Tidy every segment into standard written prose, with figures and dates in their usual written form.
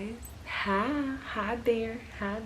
guys. Hi there, hi.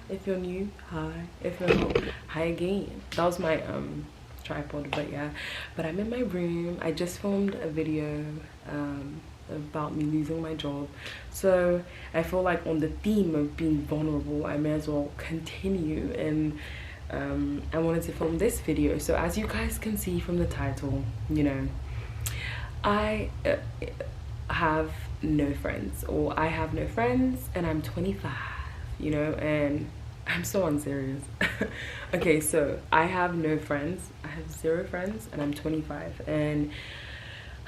If you're new, hi. If you're not, hi again. That was my tripod, but yeah. But I'm in my room. I just filmed a video about me losing my job. So I feel like on the theme of being vulnerable, I may as well continue, and I wanted to film this video. So as you guys can see from the title, you know, I have no friends, or I have no friends, and I'm 25, you know, and I'm so unserious. Okay, so I have no friends, I have 0 friends, and I'm 25, and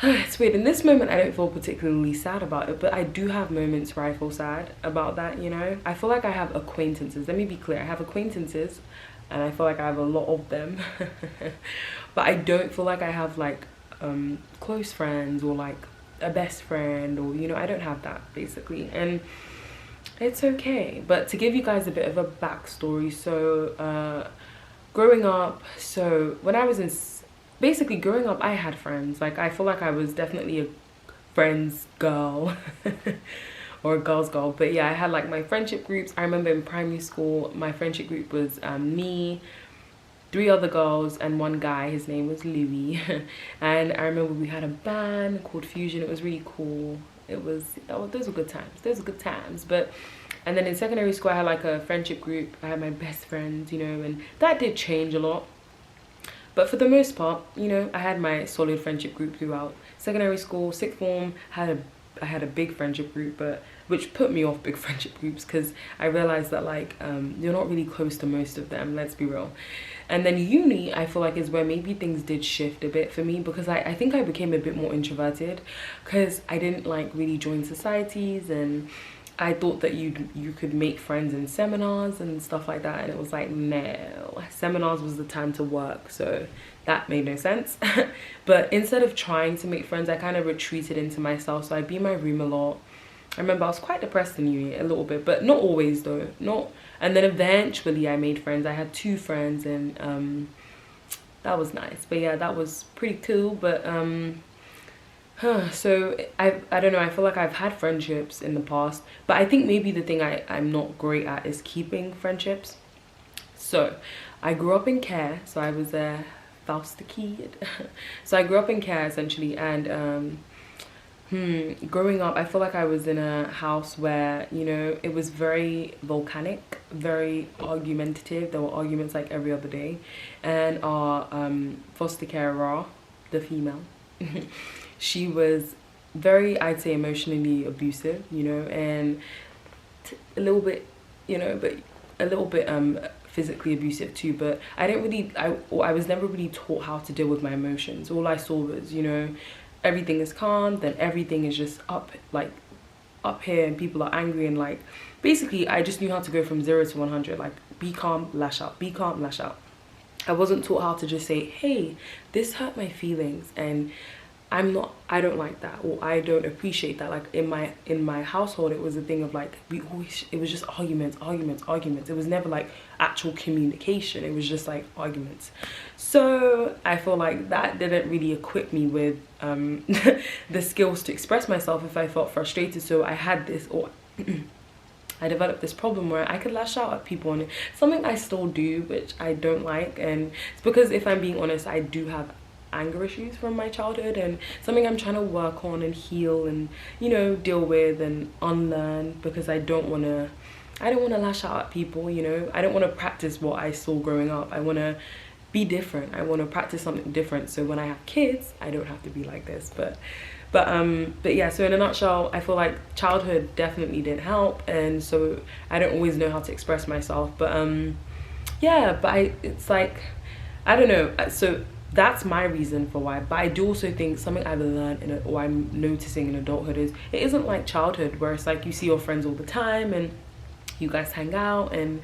it's weird. In this moment, I don't feel particularly sad about it, but I do have moments where I feel sad about that, you know. I feel like I have acquaintances. Let me be clear, I have acquaintances, and I feel like I have a lot of them. But I don't feel like I have like close friends, or like a best friend, or you know, I don't have that basically, and it's okay. But to give you guys a bit of a backstory, so growing up, so when I was in basically growing up, I had friends. Like, I feel like I was definitely a friends girl or a girl's girl. But yeah, I had like my friendship groups. I remember in primary school, my friendship group was me, 3 other girls, and 1 guy. His name was Louis. And I remember we had a band called Fusion. It was really cool. It was, oh, those were good times. Those were good times. But and then in secondary school, I had like a friendship group. I had my best friends, you know, and that did change a lot. But for the most part, you know, I had my solid friendship group throughout secondary school. Sixth form, I had a big friendship group, but which put me off big friendship groups, because I realized that like you're not really close to most of them, let's be real. And then uni, I feel like, is where maybe things did shift a bit for me, because I think I became a bit more introverted, because I didn't like really join societies, and I thought that you could make friends in seminars and stuff like that, and it was like, no, seminars was the time to work, so that made no sense. But instead of trying to make friends, I kind of retreated into myself. So I'd be in my room a lot. I remember I was quite depressed in uni a little bit, but not always though. Not. And then eventually I made friends. I had 2 friends, and that was nice. But yeah, that was pretty cool. But so I don't know, I feel like I've had friendships in the past, but I think maybe the thing I'm not great at is keeping friendships. So I grew up in care, so I was a foster kid. So I grew up in care essentially, and growing up, I feel like I was in a house where, you know, it was very volcanic, very argumentative. There were arguments like every other day. And our foster carer, the female, she was very, I'd say, emotionally abusive, you know, and a little bit, you know, but a little bit physically abusive too. But I didn't really, I was never really taught how to deal with my emotions. All I saw was, you know, everything is calm, then everything is just up, like up here, and people are angry, and like basically I just knew how to go from 0 to 100, like be calm, lash out, be calm, lash out. I wasn't taught how to just say, hey, this hurt my feelings, and I don't like that, or I don't appreciate that. Like in my household, it was a thing of like, it was just arguments. It was never like actual communication. It was just like arguments. So I feel like that didn't really equip me with the skills to express myself if I felt frustrated. So I had this, or I developed this problem where I could lash out at people, and it's something I still do, which I don't like. And it's because, if I'm being honest, I do have anger issues from my childhood, and something I'm trying to work on and heal, and you know, deal with and unlearn, because I don't want to lash out at people, you know. I don't want to practice what I saw growing up. I want to be different. I want to practice something different, so when I have kids, I don't have to be like this. But yeah, so in a nutshell, I feel like childhood definitely didn't help, and so I don't always know how to express myself. But yeah, but it's like, I don't know, so that's my reason for why. But I do also think something I've learned or I'm noticing in adulthood is, it isn't like childhood where it's like you see your friends all the time and you guys hang out, and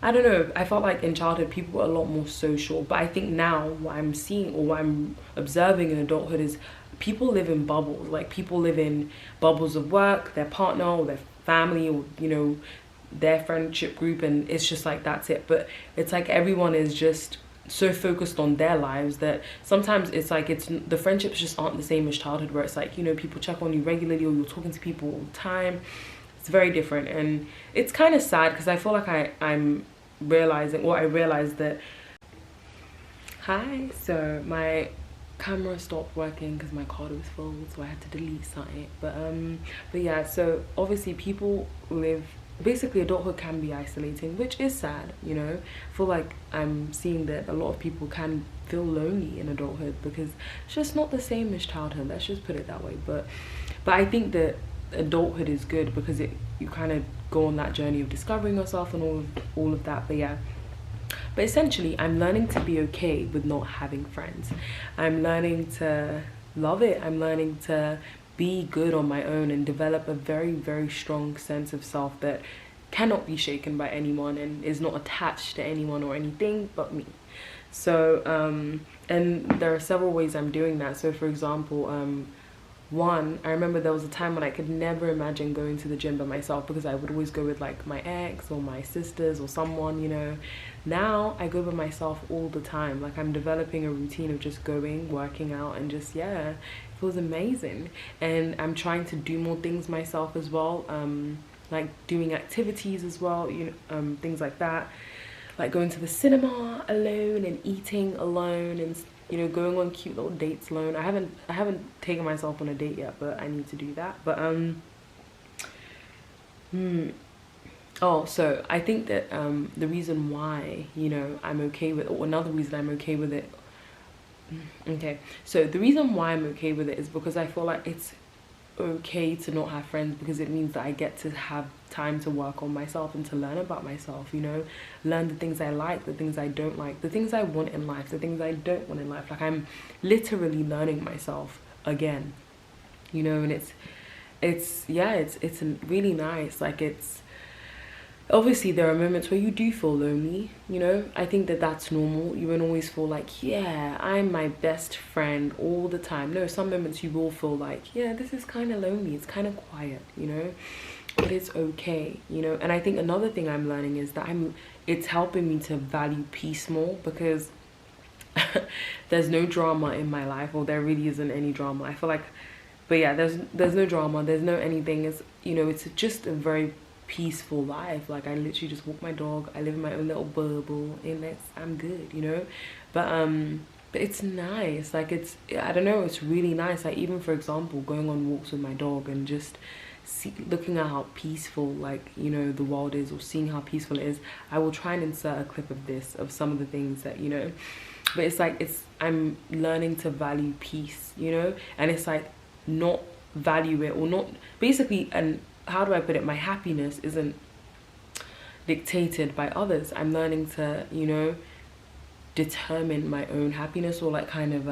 I don't know, I felt like in childhood people were a lot more social. But I think now what I'm seeing, or what I'm observing in adulthood, is people live in bubbles. Like, people live in bubbles of work, their partner, or their family, or you know, their friendship group, and it's just like, that's it. But it's like everyone is just so focused on their lives that sometimes it's like the friendships just aren't the same as childhood, where it's like, you know, people check on you regularly or you're talking to people all the time. It's very different, and it's kind of sad because I feel like I'm realizing, or I realized that. Hi, so my camera stopped working because my card was full, so I had to delete something. But yeah, so obviously people live, basically adulthood can be isolating, which is sad, you know. I feel like I'm seeing that a lot of people can feel lonely in adulthood because it's just not the same as childhood, let's just put it that way. But I think that adulthood is good because you kind of go on that journey of discovering yourself and all of that. But yeah, but essentially I'm learning to be okay with not having friends. I'm learning to love it. I'm learning to be good on my own and develop a very, very strong sense of self that cannot be shaken by anyone and is not attached to anyone or anything but me. So and there are several ways I'm doing that. So for example, one, I remember there was a time when I could never imagine going to the gym by myself because I would always go with like my ex or my sisters or someone, you know. Now I go by myself all the time. Like I'm developing a routine of just going, working out, and just, yeah, it feels amazing. And I'm trying to do more things myself as well, like doing activities as well, you know, things like that, like going to the cinema alone and eating alone, and you know, going on cute little dates alone. I haven't taken myself on a date yet, but I need to do that. But oh, so I think that the reason why, you know, I'm okay with, or another reason I'm okay with it, okay, so the reason why I'm okay with it is because I feel like it's okay to not have friends, because it means that I get to have time to work on myself and to learn about myself, you know, learn the things I like, the things I don't like, the things I want in life, the things I don't want in life. Like I'm literally learning myself again, you know. And it's really nice. Like it's obviously there are moments where you do feel lonely, you know. I think that that's normal. You won't always feel like, yeah, I'm my best friend all the time. No, some moments you will feel like, yeah, this is kind of lonely, it's kind of quiet, you know. But it's okay, you know. And I think another thing I'm learning is that it's helping me to value peace more, because there's no drama in my life, or there really isn't any drama, I feel like. But yeah, there's no drama, there's no anything. It's, you know, it's just a very peaceful life. Like I literally just walk my dog, I live in my own little bubble, and I'm good, you know. But it's nice. Like it's, I don't know, it's really nice. Like even for example, going on walks with my dog and just looking at how peaceful, like, you know, the world is, or seeing how peaceful it is. I will try and insert a clip of this, of some of the things that, you know. But it's like, I'm learning to value peace, you know. And it's like not value it, or not basically, and how do I put it, my happiness isn't dictated by others. I'm learning to, you know, determine my own happiness, or like kind of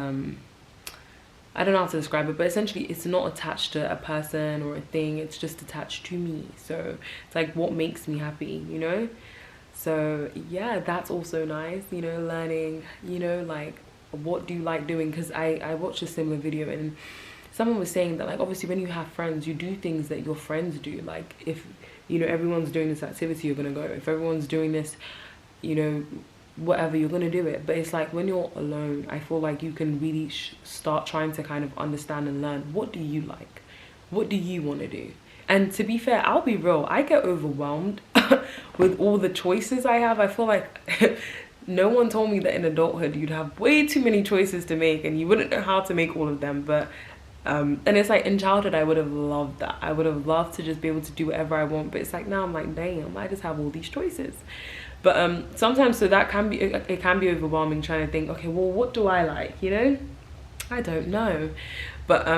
I don't know how to describe it, but essentially it's not attached to a person or a thing, it's just attached to me. So it's like what makes me happy, you know. So yeah, that's also nice, you know, learning, you know, like what do you like doing. Because I watched a similar video and someone was saying that, like, obviously when you have friends, you do things that your friends do. Like if, you know, everyone's doing this activity, you're gonna go. If everyone's doing this, you know, whatever, you're gonna do it. But it's like when you're alone, I feel like you can really start trying to kind of understand and learn, what do you like, what do you want to do. And to be fair, I'll be real, I get overwhelmed with all the choices I have. I feel like no one told me that in adulthood you'd have way too many choices to make and you wouldn't know how to make all of them. But and it's like in childhood I would have loved that. I would have loved to just be able to do whatever I want. But it's like now I'm like, damn, I just have all these choices. But sometimes, so that can be, it can be overwhelming trying to think, okay, well, what do I like, you know? I don't know. But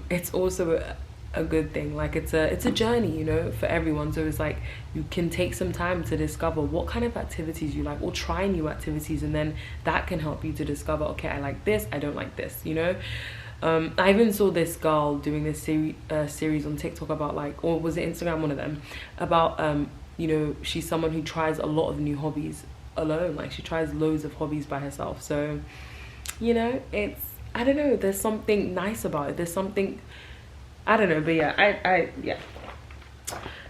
it's also a good thing. Like it's a journey, you know, for everyone. So it's like you can take some time to discover what kind of activities you like, or try new activities, and then that can help you to discover, okay, I like this, I don't like this, you know. I even saw this girl doing this series on TikTok about, like, or was it Instagram, one of them, about you know, she's someone who tries a lot of new hobbies alone. Like she tries loads of hobbies by herself. So, you know, it's, I don't know, there's something nice about it. There's something, I don't know, but yeah, yeah.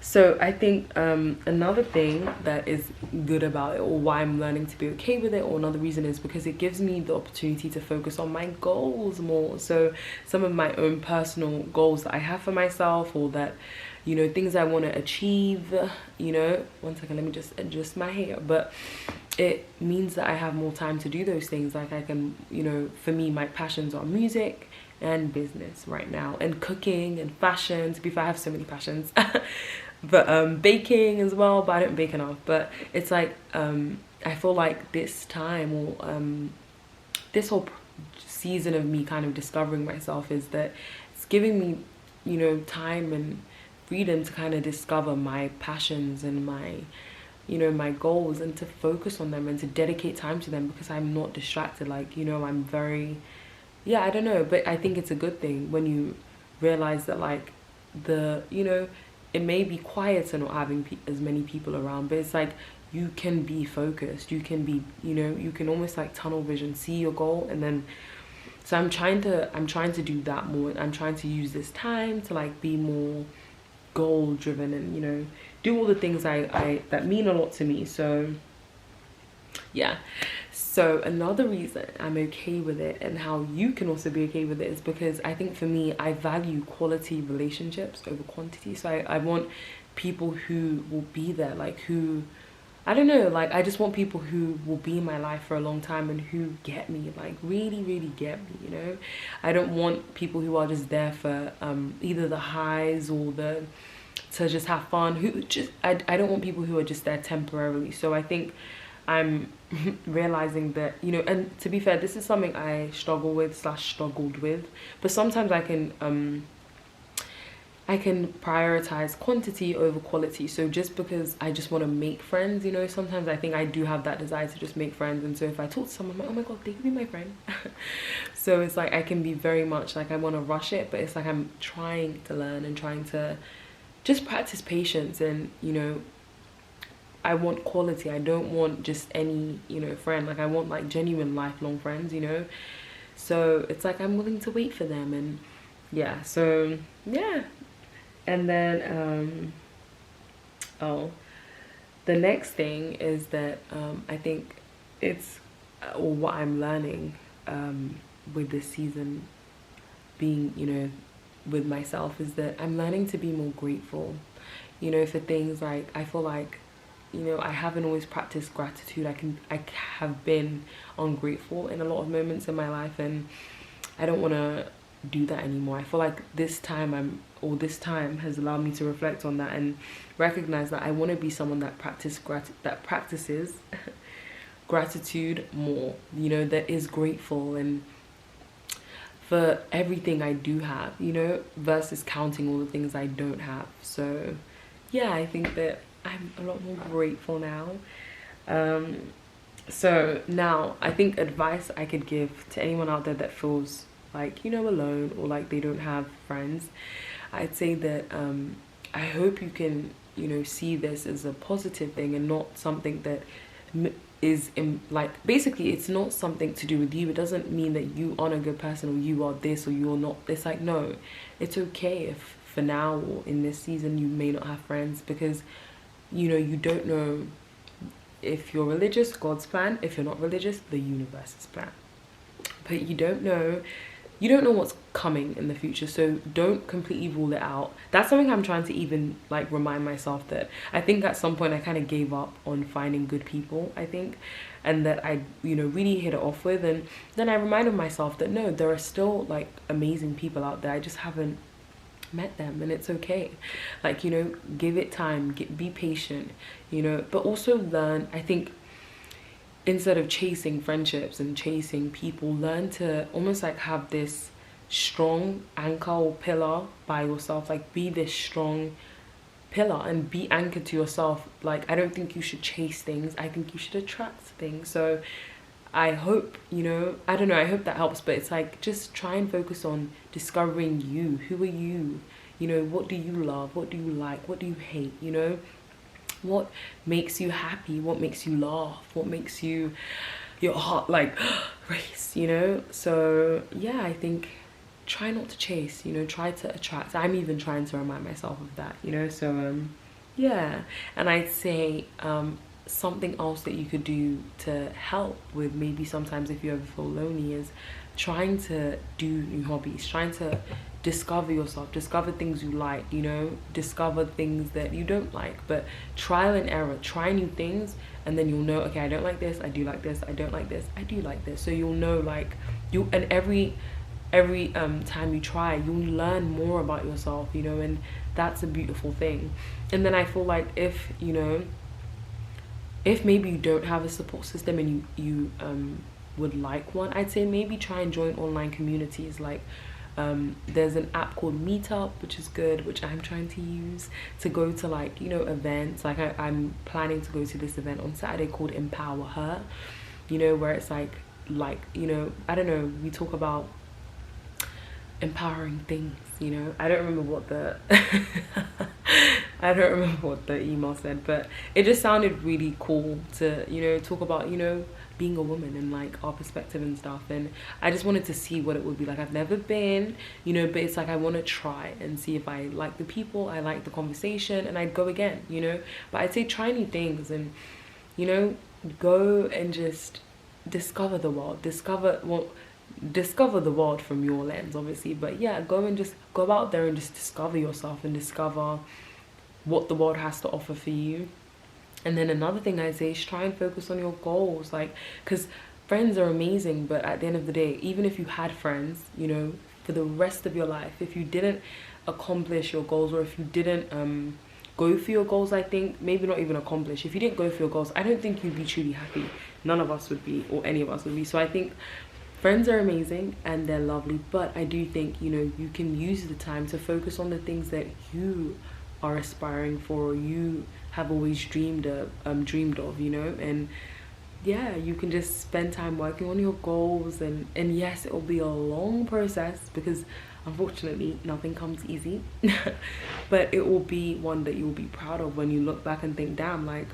So I think another thing that is good about it, or why I'm learning to be okay with it, or another reason, is because it gives me the opportunity to focus on my goals more. So some of my own personal goals that I have for myself, or that, you know, things I want to achieve, you know. One second, let me just adjust my hair. But it means that I have more time to do those things. Like I can, you know, for me, my passions are music and business right now, and cooking and fashion. To be fair, I have so many passions. But baking as well, but I don't bake enough. But it's like I feel like this time, or this whole season of me kind of discovering myself, is that it's giving me, you know, time and freedom to kind of discover my passions and my, you know, my goals, and to focus on them and to dedicate time to them, because I'm not distracted. Like, you know, I'm very, yeah, I don't know, but I think it's a good thing when you realize that, like, the, you know, it may be quieter not having as many people around, but it's like you can be focused, you can be, you know, you can almost like tunnel vision, see your goal. And then so I'm trying to do that more. I'm trying to use this time to like be more goal driven, and, you know, do all the things I that mean a lot to me. So yeah. So another reason I'm okay with it, and how you can also be okay with it, is because I think for me, I value quality relationships over quantity. So I want people who will be there, like, who, I don't know, like, I just want people who will be in my life for a long time, and who get me, like, really, really get me, you know. I don't want people who are just there for either the highs or the, to just have fun. Who just, I don't want people who are just there temporarily. So I think I'm realizing that, you know, and to be fair, this is something I struggle with / struggled with, but sometimes I can prioritize quantity over quality. So just because I just want to make friends, you know, sometimes I think I do have that desire to just make friends. And so if I talk to someone, I'm like, oh my god, they can be my friend. So it's like I can be very much like I want to rush it, but it's like I'm trying to learn and trying to just practice patience. And, you know, I want quality. I don't want just any, you know, friend. Like I want like genuine lifelong friends, you know. So it's like I'm willing to wait for them. And yeah, so yeah. And then oh, the next thing is that I think it's what I'm learning with this season being, you know, with myself, is that I'm learning to be more grateful, you know, for things. Like I feel like, you know, I haven't always practiced gratitude. I have been ungrateful in a lot of moments in my life, and I don't want to do that anymore. I feel like this time this time has allowed me to reflect on that and recognize that I want to be someone that practices gratitude more, you know, that is grateful and for everything I do have, you know, versus counting all the things I don't have. So yeah, I think that I'm a lot more grateful now. So now I think advice I could give to anyone out there that feels like, you know, alone, or like they don't have friends, I'd say that I hope you can, you know, see this as a positive thing, and not something that is like, basically it's not something to do with you. It doesn't mean that you aren't a good person, or you are this, or you're not. It's like, no, it's okay if for now or in this season you may not have friends, because, you know, you don't know if you're religious, God's plan. If you're not religious, the universe's plan. But you don't know what's coming in the future, so don't completely rule it out. That's something I'm trying to even like remind myself, that I think at some point I kind of gave up on finding good people, I think, and that I, you know, really hit it off with. And then I reminded myself that no, there are still like amazing people out there. I just haven't met them, and it's okay. Like, you know, give it time, be patient, you know, but also learn. I think instead of chasing friendships and chasing people, learn to almost like have this strong anchor or pillar by yourself. Like, be this strong pillar and be anchored to yourself. Like, I don't think you should chase things, I think you should attract things. So I hope, you know, I don't know, I hope that helps. But it's like, just try and focus on discovering you. Who are you? You know, what do you love? What do you like? What do you hate? You know, what makes you happy? What makes you laugh? What makes you, your heart like race, you know? So yeah, I think try not to chase, you know, try to attract. I'm even trying to remind myself of that, you know? So Yeah, and I'd say something else that you could do to help with maybe sometimes if you ever feel lonely is trying to do new hobbies, trying to discover yourself, discover things you like, you know, discover things that you don't like, but trial and error, try new things, and then you'll know, okay, I don't like this, I do like this, I don't like this, I do like this. So you'll know, like, you, and every time you try, you'll learn more about yourself, you know, and that's a beautiful thing. And then I feel like if, you know, if maybe you don't have a support system and you would like one, I'd say maybe try and join online communities. Like there's an app called Meetup, which is good, which I'm trying to use to go to, like, you know, events. Like I'm planning to go to this event on Saturday called Empower Her, you know, where it's like, you know, I don't know, we talk about empowering things, you know. I don't remember what the I don't remember what the email said, but it just sounded really cool to, you know, talk about, you know, being a woman and like our perspective and stuff. And I just wanted to see what it would be like. I've never been, you know, but it's like I want to try and see if I like the people, I like the conversation, and I'd go again, you know. But I'd say try new things and, you know, go and just discover the world, discover the world from your lens, obviously. But yeah, go and just go out there and just discover yourself and discover what the world has to offer for you. And then another thing I say is try and focus on your goals, like, because friends are amazing, but at the end of the day, even if you had friends, you know, for the rest of your life, if you didn't accomplish your goals, or if you didn't go for your goals, I think maybe not even accomplish, if you didn't go for your goals, I don't think you'd be truly happy. None of us would be, or any of us would be. So I think friends are amazing and they're lovely, but I do think, you know, you can use the time to focus on the things that you are aspiring for, or you have always dreamed of, you know. And yeah, you can just spend time working on your goals, and yes, it will be a long process because unfortunately nothing comes easy but it will be one that you will be proud of when you look back and think, damn, like,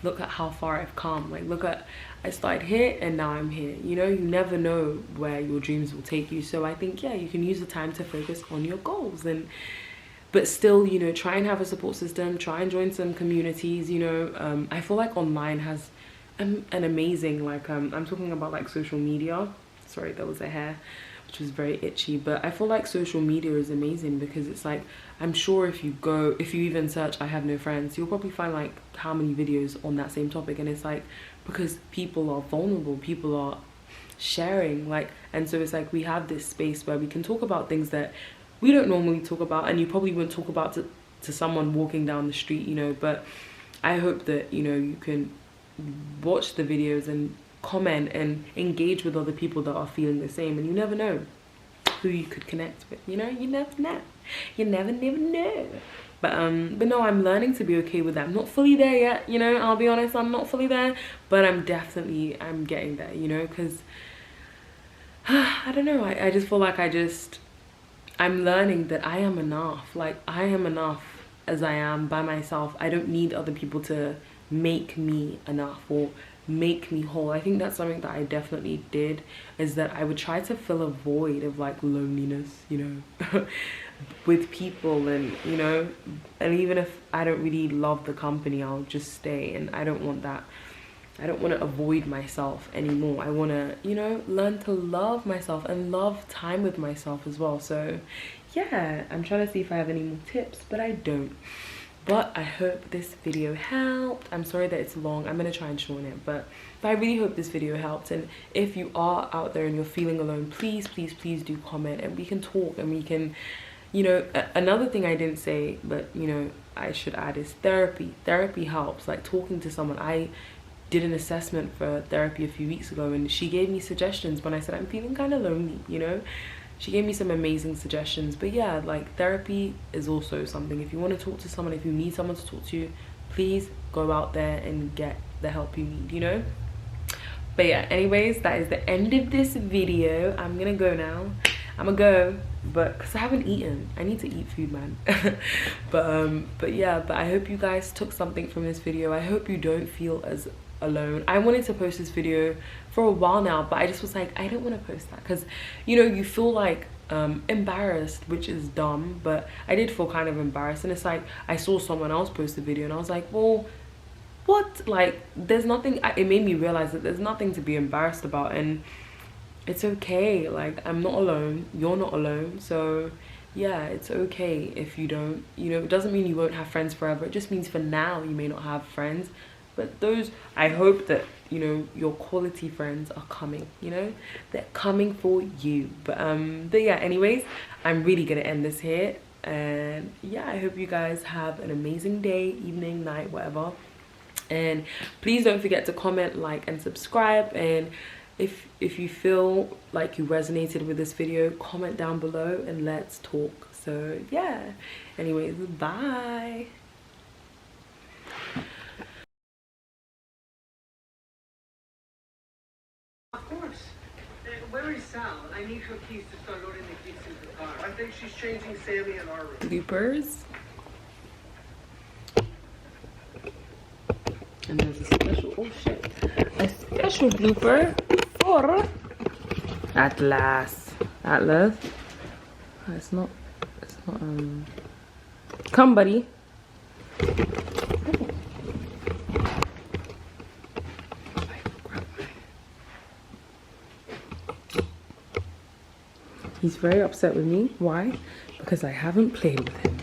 look at how far I've come. Like, look at, I started here and now I'm here. You know, you never know where your dreams will take you. So I think, yeah, you can use the time to focus on your goals, and but still, you know, try and have a support system, try and join some communities, you know. I feel like online has an amazing, like, I'm talking about like social media. Sorry, that was a hair, which was very itchy. But I feel like social media is amazing because it's like, I'm sure if you even search I have no friends, you'll probably find like how many videos on that same topic. And it's like, because people are vulnerable, people are sharing, like, and so it's like we have this space where we can talk about things that we don't normally talk about, and you probably wouldn't talk about to someone walking down the street, you know. But I hope that, you know, you can watch the videos and comment and engage with other people that are feeling the same, and you never know who you could connect with, you know. You never know, you never know. But no, I'm learning to be okay with that. I'm not fully there yet, you know, I'll be honest, I'm not fully there, but I'm getting there, you know, because I don't know, I just feel like I'm learning that I am enough. Like, I am enough as I am by myself. I don't need other people to make me enough or make me whole. I think that's something that I definitely did, is that I would try to fill a void of like loneliness, you know, with people. And, you know, and even if I don't really love the company, I'll just stay. And I don't want that. I don't want to avoid myself anymore. I want to, you know, learn to love myself and love time with myself as well. So yeah, I'm trying to see if I have any more tips, but I don't. But I hope this video helped. I'm sorry that it's long. I'm going to try and shorten it, but I really hope this video helped. And if you are out there and you're feeling alone, please, please, please do comment, and we can talk, and we can, you know, another thing I didn't say, but, you know, I should add is therapy. Therapy helps, like talking to someone. I did an assessment for therapy a few weeks ago, and she gave me suggestions when I said I'm feeling kind of lonely, you know. She gave me some amazing suggestions. But yeah, like, therapy is also something. If you want to talk to someone, if you need someone to talk to, please go out there and get the help you need, you know. But yeah, anyways, that is the end of this video. I'm gonna go now. I'm gonna go, but because I haven't eaten, I need to eat food, man. but yeah, but I hope you guys took something from this video. I hope you don't feel as alone. I wanted to post this video for a while now, but I just was like, I don't want to post that because, you know, you feel like embarrassed, which is dumb, but I did feel kind of embarrassed. And it's like I saw someone else post a video and I was like, well, what? Like, there's nothing. It made me realize that there's nothing to be embarrassed about, and it's okay. Like, I'm not alone, you're not alone. So yeah, it's okay if you don't, you know, it doesn't mean you won't have friends forever. It just means for now you may not have friends, but those, I hope that, you know, your quality friends are coming, you know, they're coming for you. But yeah, anyways, I'm really gonna end this here. And yeah, I hope you guys have an amazing day, evening, night, whatever. And please don't forget to comment, like, and subscribe. And if you feel like you resonated with this video, comment down below and let's talk. So yeah, anyways, bye. Of course. Where is Sal? I need her keys to start loading the kids into the car. I think she's changing Sammy and our room. Bloopers. And there's a special, oh shit, a special blooper for Atlas. Atlas. It's not, come buddy. He's very upset with me. Why? Because I haven't played with him.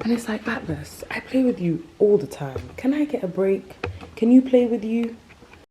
And it's like, Atlas, I play with you all the time. Can I get a break? Can you play with you?